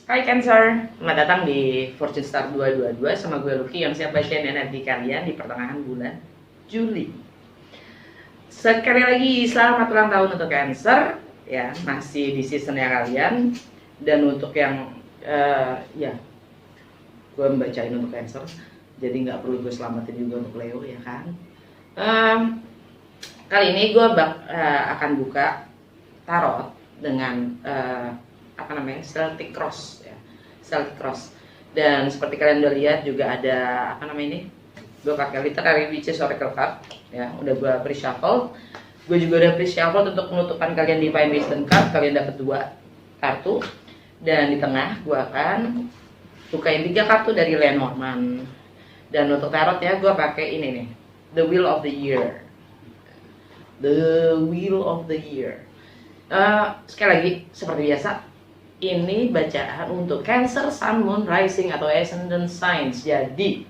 Hai Cancer, selamat datang di Fortune Star 222 sama gue Lucky yang siap bacain energi kalian di pertengahan bulan Juli. Sekali lagi selamat ulang tahun untuk Cancer, ya masih di seasonnya kalian. Dan untuk yang ya gue membacain untuk Cancer, jadi nggak perlu gue selamatin juga untuk Leo ya kan. Kali ini gue akan buka tarot dengan Celtic Cross ya. Celtic Cross. Dan seperti kalian udah lihat juga ada ini? Gue pakai Literary Witches Oracle card ya, udah gue pre-shuffle. Gue juga udah pre-shuffle untuk penutupan kalian di Divine Wisdom card. Kalian dapat 2 kartu. Dan di tengah gue akan bukain 3 kartu dari Lenormand. Dan untuk tarot ya gue pakai ini nih, The Wheel of the Year. The Wheel of the Year. Sekali lagi seperti biasa, ini bacaan untuk Cancer, Sun, Moon, Rising atau Ascendant Signs. Jadi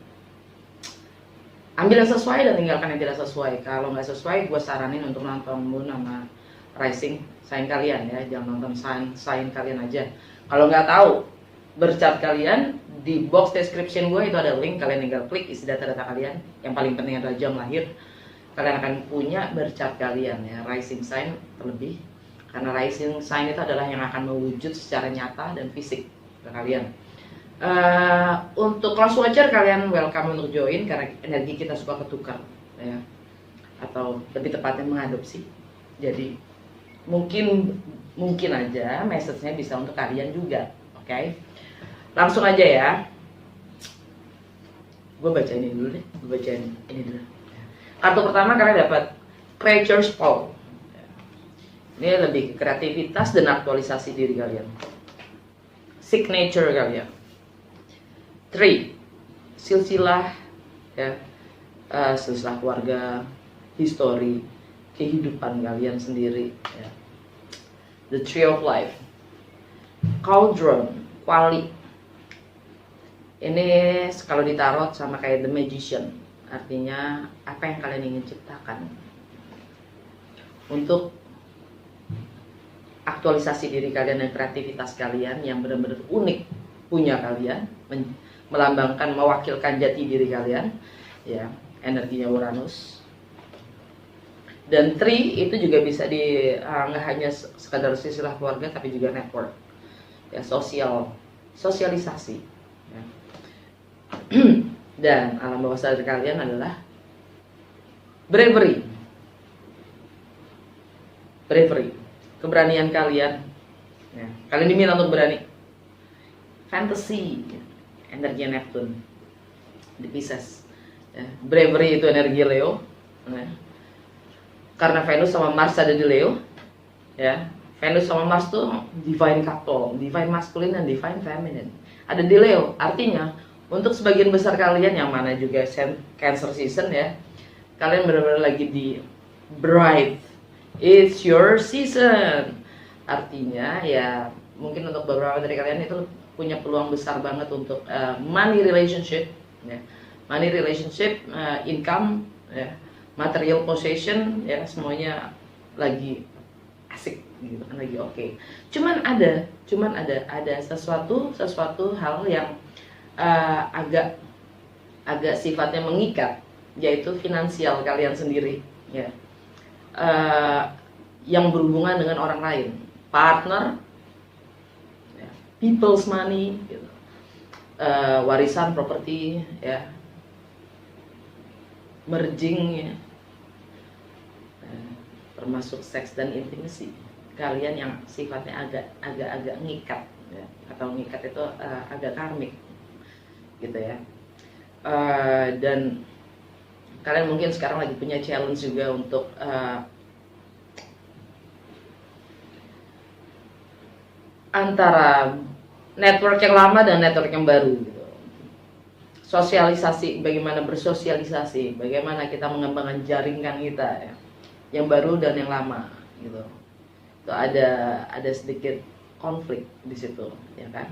ambil yang sesuai dan tinggalkan yang tidak sesuai. Kalau nggak sesuai, gue saranin untuk nonton Moon sama Rising sign kalian ya. Jangan nonton sign kalian aja. Kalau nggak tahu berchart kalian, di box description gue itu ada link. Kalian tinggal klik isi data-data kalian. Yang paling penting adalah jam lahir. Kalian akan punya berchart kalian ya. Rising sign terlebih, karena rising sign itu adalah yang akan mewujud secara nyata dan fisik ke kalian. Untuk close watcher kalian welcome untuk join karena energi kita suka ketukar ya, atau lebih tepatnya mengadopsi. Jadi mungkin aja message-nya bisa untuk kalian juga. Oke? Langsung aja ya. Gue baca ini dulu deh. Gue bacain ini dulu. Kartu pertama kalian dapat Creature's Paw. Ini lebih ke kreativitas dan aktualisasi diri kalian, signature kalian. 3, silsilah ya, silsilah keluarga, history, kehidupan kalian sendiri ya. The Tree of Life, Cauldron, Kuali. Ini kalau ditarot sama kayak The Magician, artinya apa yang kalian ingin ciptakan untuk aktualisasi diri kalian dan kreativitas kalian yang benar-benar unik punya kalian, melambangkan, mewakilkan jati diri kalian ya, energinya Uranus. Dan 3 itu juga bisa nggak hanya sekadar silsilah keluarga tapi juga network ya, sosialisasi ya. Dan alam bawah sadar kalian adalah bravery, keberanian kalian ya. Kalian diminta untuk berani. Fantasy, energi Neptune di Pisces ya. Bravery itu energi Leo ya. Karena Venus sama Mars ada di Leo ya. Venus sama Mars tuh divine couple, divine masculine dan divine feminine ada di Leo. Artinya untuk sebagian besar kalian yang mana juga Cancer season ya, kalian benar-benar lagi di bright. It's your season. Artinya ya mungkin untuk beberapa dari kalian itu punya peluang besar banget untuk money relationship ya. Money relationship, income ya, material possession ya, semuanya lagi asik gitu kan, lagi oke. Cuman ada sesuatu hal yang agak sifatnya mengikat, yaitu finansial kalian sendiri ya. Yang berhubungan dengan orang lain, partner, ya, people's money, gitu. Warisan, properti, ya, merging, ya, termasuk seks dan intimacy kalian yang sifatnya agak ngikat, ya, atau ngikat itu agak karmik, gitu ya. Dan kalian mungkin sekarang lagi punya challenge juga untuk antara network yang lama dan network yang baru gitu. Sosialisasi, bagaimana bersosialisasi, bagaimana kita mengembangkan jaringan kita ya, yang baru dan yang lama gitu. Itu ada sedikit konflik di situ ya kan.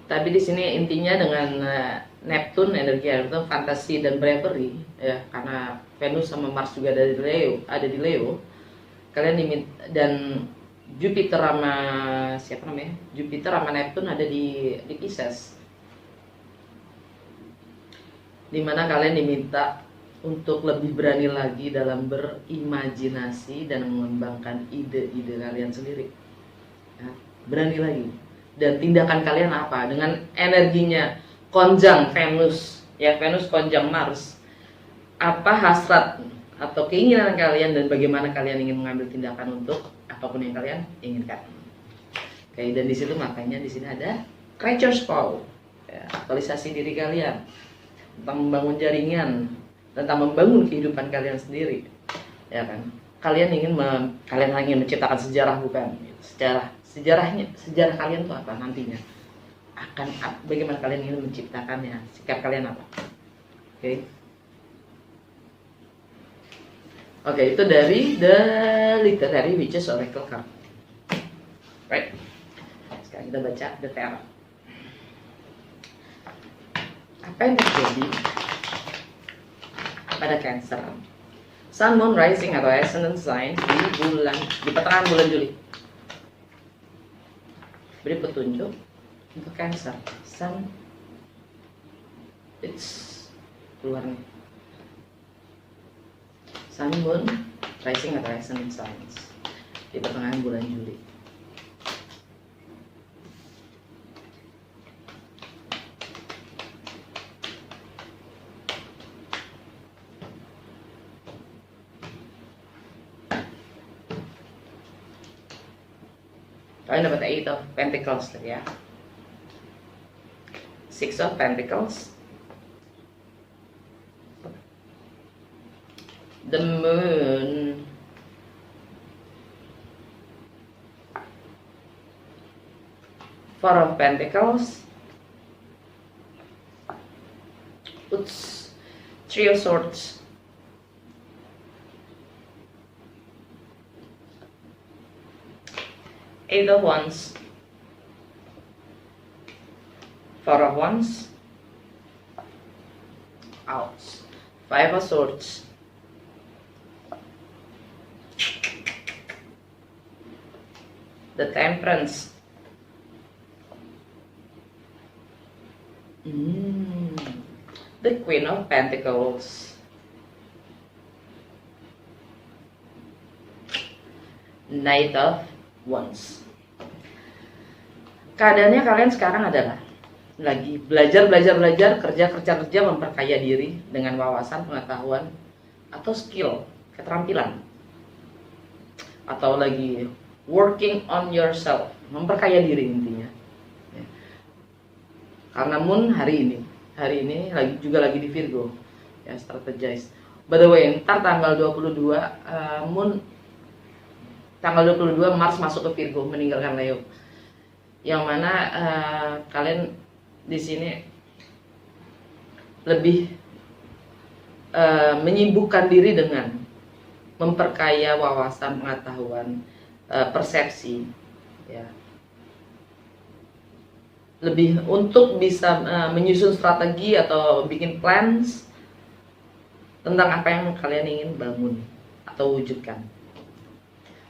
Tapi di sini intinya dengan Neptune, energi Neptune, fantasi dan bravery ya, karena Venus sama Mars juga ada di Leo, kalian dan Jupiter sama siapa namanya? Jupiter sama Neptune ada di Pisces. Dimana kalian diminta untuk lebih berani lagi dalam berimajinasi dan mengembangkan ide-ide kalian sendiri. Ya, berani lagi. Dan tindakan kalian apa? Dengan energinya konjang Venus, ya Venus konjang Mars. Apa hasrat atau keinginan kalian dan bagaimana kalian ingin mengambil tindakan untuk apapun yang kalian inginkan. Oke, dan di situ makanya di sini ada Creatures Call, ya, aktualisasi diri kalian tentang membangun jaringan, tentang membangun kehidupan kalian sendiri, ya kan? Kalian ingin menciptakan sejarah, bukan? Sejarah kalian tuh apa nantinya? Bagaimana kalian ingin menciptakannya? Sikap kalian apa? Oke. Oke, itu dari The Literary Witches Oracle Card. Right. Sekarang kita baca The Tarot. Apa yang terjadi pada Cancer? Sun, Moon, Rising atau Ascendant Sign di pertengahan bulan Juli. Beri petunjuk untuk Cancer. Sun, it's keluar nih. Sun, Moon, Rising atau Ascendant Signs di pertengahan bulan Juli. Kalian dapat 8 of Pentacles ya. 6 of Pentacles, the Moon, Four of Pentacles, oops, Three of Swords, Eight of Wands, Four of Wands, ouch, Five of Swords, the Temperance, the Queen of Pentacles, Knight of Wands. Keadaannya kalian sekarang adalah lagi belajar, kerja, memperkaya diri dengan wawasan, pengetahuan, atau skill, keterampilan. Atau lagi working on yourself, memperkaya diri intinya. Ya. Karena Moon hari ini lagi di Virgo, ya, strategize. By the way, ntar tanggal 22 tanggal 22 Mars masuk ke Virgo, meninggalkan Leo. Yang mana kalian di sini lebih menyibukkan diri dengan memperkaya wawasan, pengetahuan, persepsi, ya. Lebih untuk bisa menyusun strategi atau bikin plans tentang apa yang kalian ingin bangun atau wujudkan.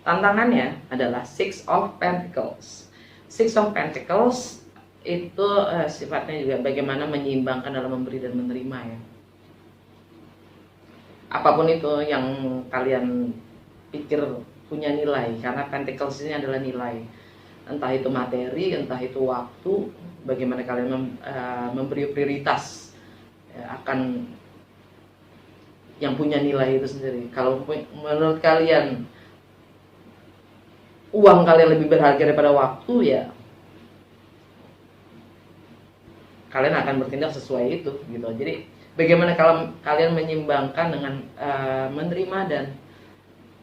Tantangannya adalah Six of Pentacles. Six of Pentacles itu sifatnya juga bagaimana menyeimbangkan dalam memberi dan menerima, ya. Apapun itu yang kalian pikir punya nilai, karena Pentacles ini adalah nilai. Entah itu materi, entah itu waktu, bagaimana kalian memberi prioritas, ya, akan yang punya nilai itu sendiri. Kalau menurut kalian uang kalian lebih berharga daripada waktu, ya kalian akan bertindak sesuai itu, gitu. Jadi bagaimana kalau kalian menyeimbangkan dengan menerima dan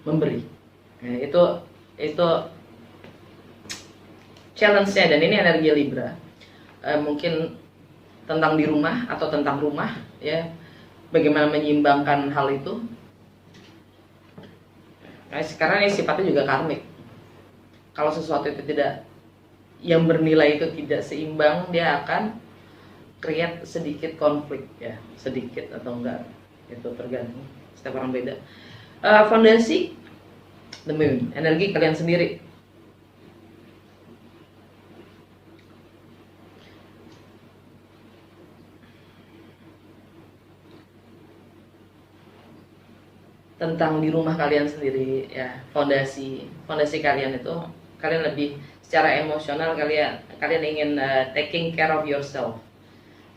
memberi, ya, itu challenge-nya. Dan ini energi Libra, mungkin tentang di rumah atau tentang rumah, ya, bagaimana menyeimbangkan hal itu. Nah, sekarang ini sifatnya juga karmik. Kalau sesuatu itu tidak, yang bernilai itu tidak seimbang, dia akan create sedikit konflik, ya, sedikit atau enggak, itu tergantung, setiap orang beda. Fondasi The Moon, energi kalian sendiri, tentang di rumah kalian sendiri ya, fondasi kalian itu, kalian lebih secara emosional, kalian ingin taking care of yourself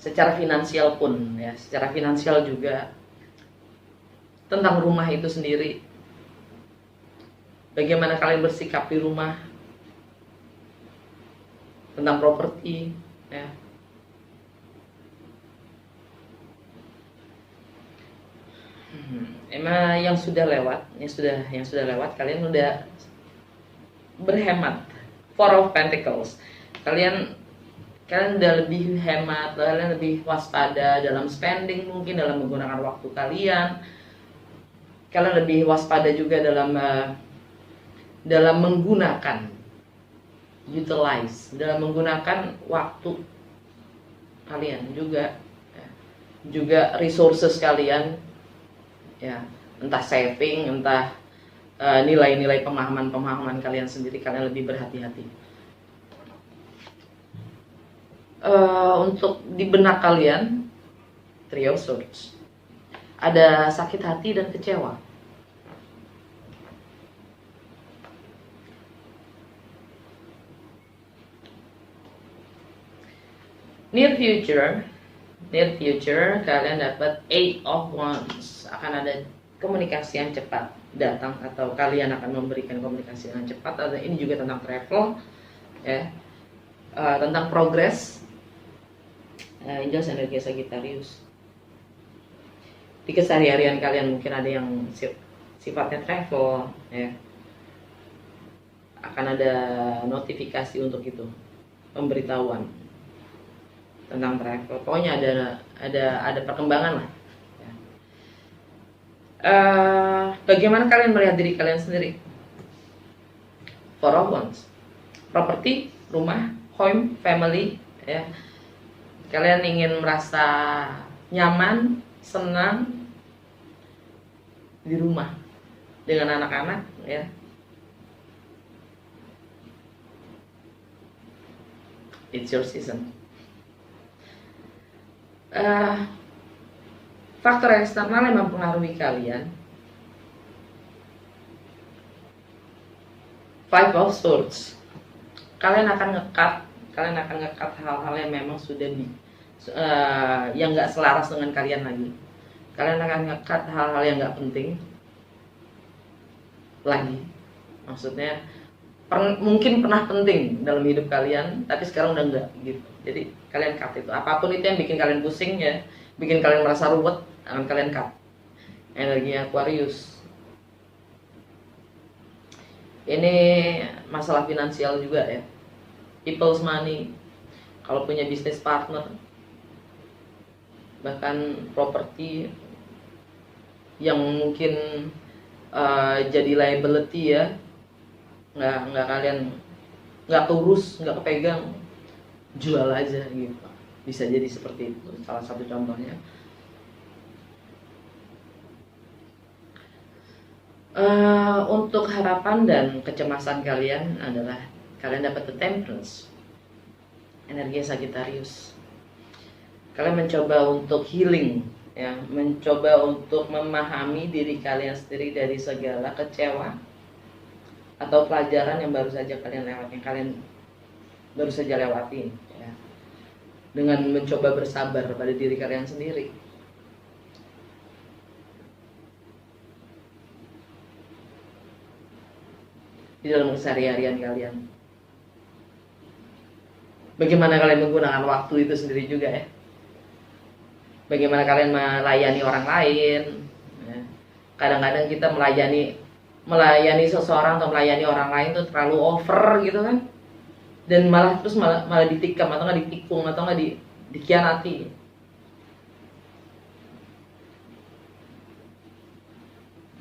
secara finansial pun ya, secara finansial juga, tentang rumah itu sendiri, bagaimana kalian bersikap di rumah, tentang properti ya. Emang yang sudah lewat, yang sudah lewat, kalian udah berhemat. Four of Pentacles, kalian udah lebih hemat, kalian lebih waspada dalam spending, mungkin dalam menggunakan waktu kalian lebih waspada juga dalam menggunakan, utilize, dalam menggunakan waktu kalian juga resources kalian ya, entah saving, entah nilai-nilai pemahaman kalian sendiri, kalian lebih berhati-hati. Untuk di benak kalian, Three of Swords, ada sakit hati dan kecewa. Near future kalian dapat Eight of Wands, akan ada komunikasi yang cepat datang, atau kalian akan memberikan komunikasi yang cepat. Atau ini juga tentang travel ya, tentang progress. Angels energi Sagittarius, di keseharian kalian mungkin ada yang sifatnya travel ya, akan ada notifikasi untuk itu, pemberitahuan tentang travel. Pokoknya ada perkembangan lah ya. Bagaimana kalian melihat diri kalian sendiri? Four of Wands, properti, rumah, home, family ya. Kalian ingin merasa nyaman, senang di rumah dengan anak-anak ya. It's your season. Faktor eksternal yang mempengaruhi kalian, Five of Swords, kalian akan ngekat hal-hal yang memang sudah yang nggak selaras dengan kalian lagi. Kalian akan ngekat hal-hal yang nggak penting lagi, maksudnya mungkin pernah penting dalam hidup kalian, tapi sekarang udah enggak gitu. Jadi kalian cut itu, apapun itu yang bikin kalian pusing ya, bikin kalian merasa ruwet, akan kalian cut. Energi Aquarius, ini masalah finansial juga ya, people's money, kalau punya bisnis partner, bahkan properti yang mungkin jadi liability ya, nggak kalian nggak keurus, nggak kepegang, jual aja gitu. Bisa jadi seperti itu, salah satu contohnya. Untuk harapan dan kecemasan kalian adalah kalian dapat the Temperance, energi Sagittarius. Kalian mencoba untuk healing ya, mencoba untuk memahami diri kalian sendiri dari segala kecewa atau pelajaran yang baru saja kalian lewati ya, dengan mencoba bersabar pada diri kalian sendiri. Di dalam keseharian kalian, bagaimana kalian menggunakan waktu itu sendiri juga ya, bagaimana kalian melayani orang lain ya. Kadang-kadang kita melayani seseorang atau melayani orang lain tuh terlalu over gitu kan, dan malah ditikam atau nggak ditikung atau nggak dikhianati.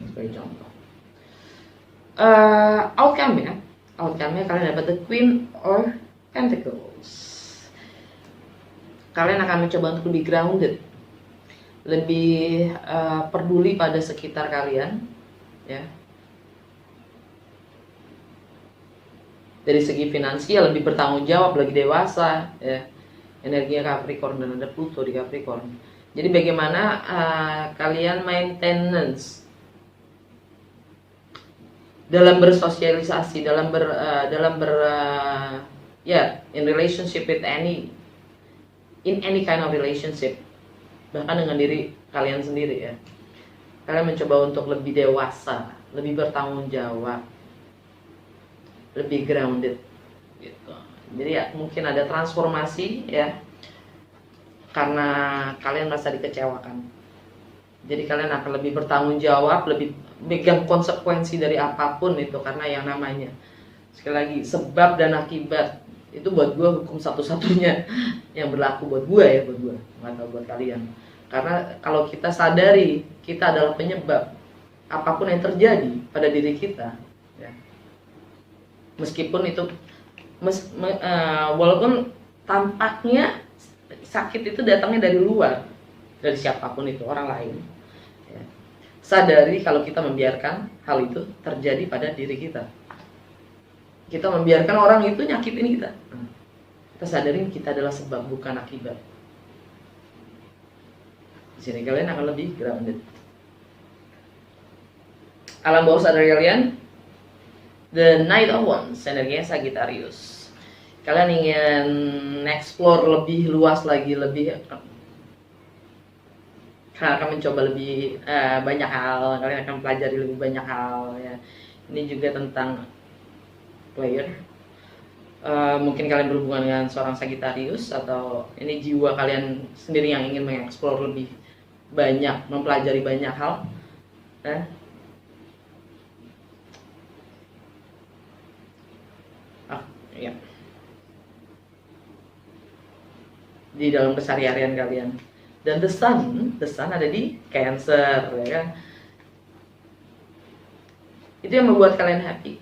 Sebagai contoh, outcome-nya kalian dapat the Queen of Pentacles. Kalian akan mencoba untuk lebih grounded, lebih peduli pada sekitar kalian ya. Dari segi finansial lebih bertanggung jawab, lagi dewasa ya. Energinya Capricorn dan ada Pluto di Capricorn. Jadi bagaimana kalian maintenance dalam bersosialisasi, in relationship with in any kind of relationship, bahkan dengan diri kalian sendiri ya. Kalian mencoba untuk lebih dewasa, lebih bertanggung jawab, lebih grounded gitu. Jadi ya mungkin ada transformasi ya, karena kalian merasa dikecewakan. Jadi kalian akan lebih bertanggung jawab, lebih megang konsekuensi dari apapun itu, karena yang namanya, sekali lagi, sebab dan akibat itu buat gue hukum satu-satunya yang berlaku buat gue ya, buat gue, nggak tahu buat kalian. Karena kalau kita sadari kita adalah penyebab apapun yang terjadi pada diri kita ya, meskipun itu walaupun tampaknya sakit itu datangnya dari luar, dari siapapun itu, orang lain ya. Sadari kalau kita membiarkan hal itu terjadi pada diri kita, kita membiarkan orang itu nyakitin kita, kita sadarin kita adalah sebab bukan akibat. Di sini kalian akan lebih grounded. Alam bawah sadar kalian, The Knight of Wands, energinya Sagittarius. Kalian ingin explore lebih luas lagi, kalian akan mencoba lebih banyak hal, kalian akan pelajari lebih banyak hal ya. Ini juga tentang player. Mungkin kalian berhubungan dengan seorang Sagittarius, atau ini jiwa kalian sendiri yang ingin mengeksplor lebih banyak, mempelajari banyak hal. Ya. Di dalam keseharian kalian. Dan the sun ada di Cancer ya kan. Itu yang membuat kalian happy.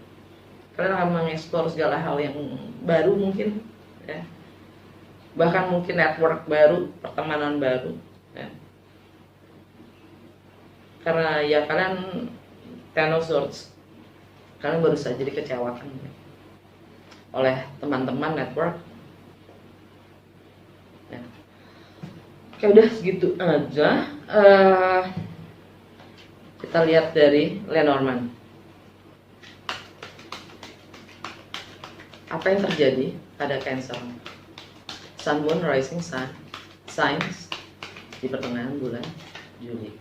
Kalian akan mengeksplor segala hal yang baru mungkin ya. Bahkan mungkin network baru, pertemanan baru ya. Karena ya kalian Ten of Swords, kalian baru saja dikecewakan ya, oleh teman-teman network ya. Oke, udah segitu aja. Kita lihat dari Lenormand. Apa yang terjadi pada Cancer? Sun, Moon, Rising Sun, Signs di pertengahan bulan Juli.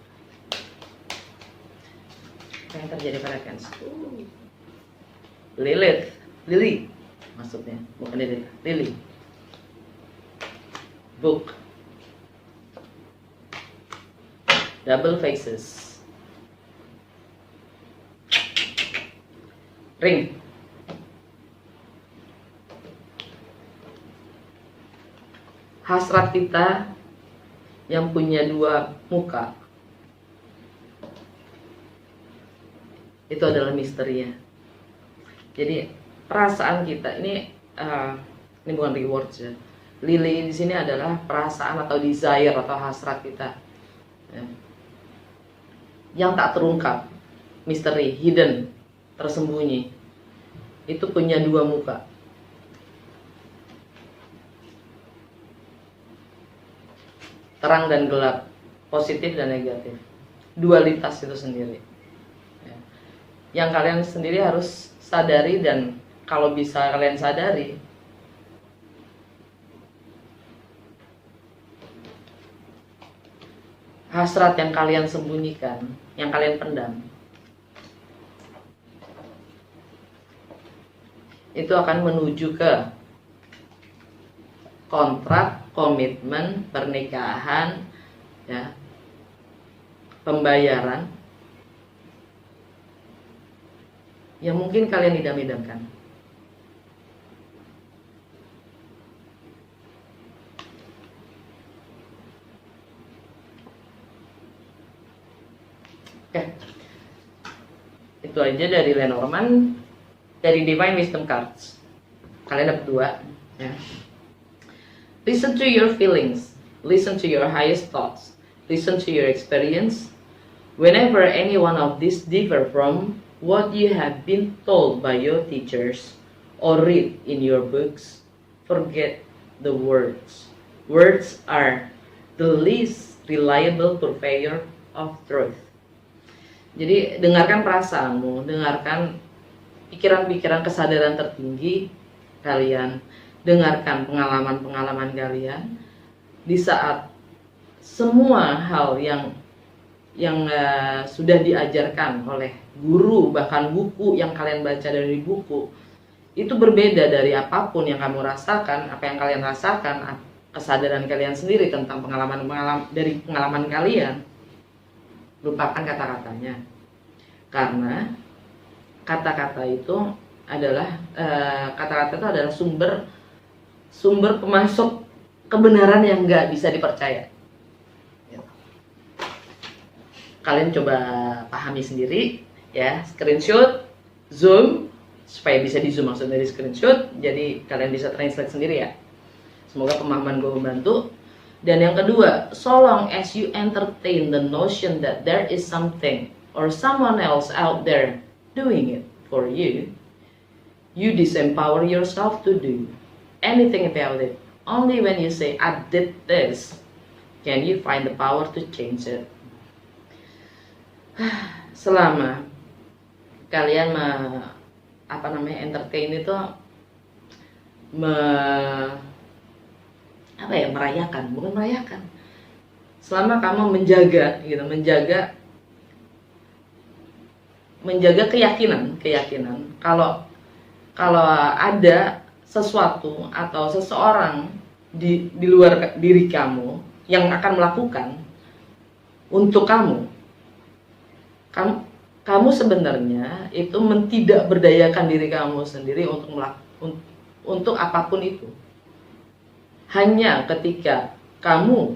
Apa yang terjadi pada Cancer? Lily maksudnya, bukan Lily. Book. Double Faces. Ring. Hasrat kita yang punya dua muka, itu adalah misterinya. Jadi perasaan kita ini bukan reward ya. Lily di sini adalah perasaan atau desire atau hasrat kita ya, yang tak terungkap, misteri, hidden, tersembunyi. Itu punya dua muka. Terang dan gelap, positif dan negatif. Dualitas itu sendiri ya, yang kalian sendiri harus sadari. Dan kalau bisa kalian sadari, hasrat yang kalian sembunyikan, yang kalian pendam, itu akan menuju ke kontrak, komitmen, pernikahan ya, pembayaran yang mungkin kalian idam-idamkan. Oke. Itu aja dari Lenormand, dari Divine Wisdom Cards. Kalian dapat dua ya. Listen to your feelings, listen to your highest thoughts, listen to your experience. Whenever any one of these differ from what you have been told by your teachers or read in your books, forget the words. Words are the least reliable purveyor of truth. Jadi dengarkan perasaanmu, dengarkan pikiran-pikiran kesadaran tertinggi kalian, dengarkan pengalaman-pengalaman kalian di saat semua hal yang sudah diajarkan oleh guru, bahkan buku yang kalian baca dari buku itu berbeda dari apapun yang kamu rasakan, apa yang kalian rasakan, kesadaran kalian sendiri tentang dari pengalaman kalian. Lupakan kata-katanya, karena kata-kata itu adalah sumber pemasok kebenaran yang nggak bisa dipercaya. Kalian coba pahami sendiri ya, screenshot, zoom, supaya bisa di zoom maksudnya dari screenshot, jadi kalian bisa translate sendiri ya. Semoga pemahaman gue membantu. Dan yang kedua, so long as you entertain the notion that there is something or someone else out there doing it for you, you disempower yourself to do anything about it. Only when you say, I did this, can you find the power to change it. Selama kalian entertain itu bukan merayakan. Selama kamu menjaga keyakinan kalau ada sesuatu atau seseorang di luar diri kamu yang akan melakukan untuk kamu sebenarnya itu tidak berdayakan diri kamu sendiri untuk apapun itu. Hanya ketika kamu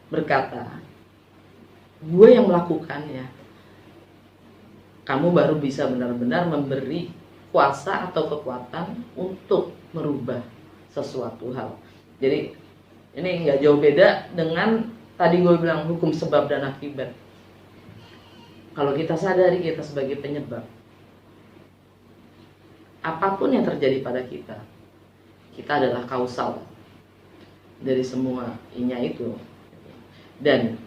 berkata, gue yang melakukannya, kamu baru bisa benar-benar memberi kuasa atau kekuatan untuk merubah sesuatu hal. Jadi ini nggak jauh beda dengan tadi gue bilang hukum sebab dan akibat. Kalau kita sadari kita sebagai penyebab, apapun yang terjadi pada kita adalah kausal dari semua itu. Dan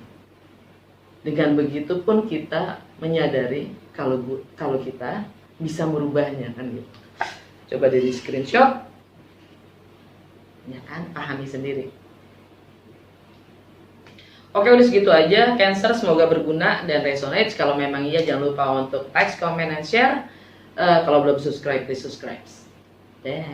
dengan begitu pun kita menyadari kalau kita bisa merubahnya, kan gitu. Coba dari screenshot, ya kan, pahami sendiri. Oke, udah segitu aja Cancer, semoga berguna dan resonate. Kalau memang iya, jangan lupa untuk like, comment, and share. Kalau belum subscribe, please subscribe. Dah.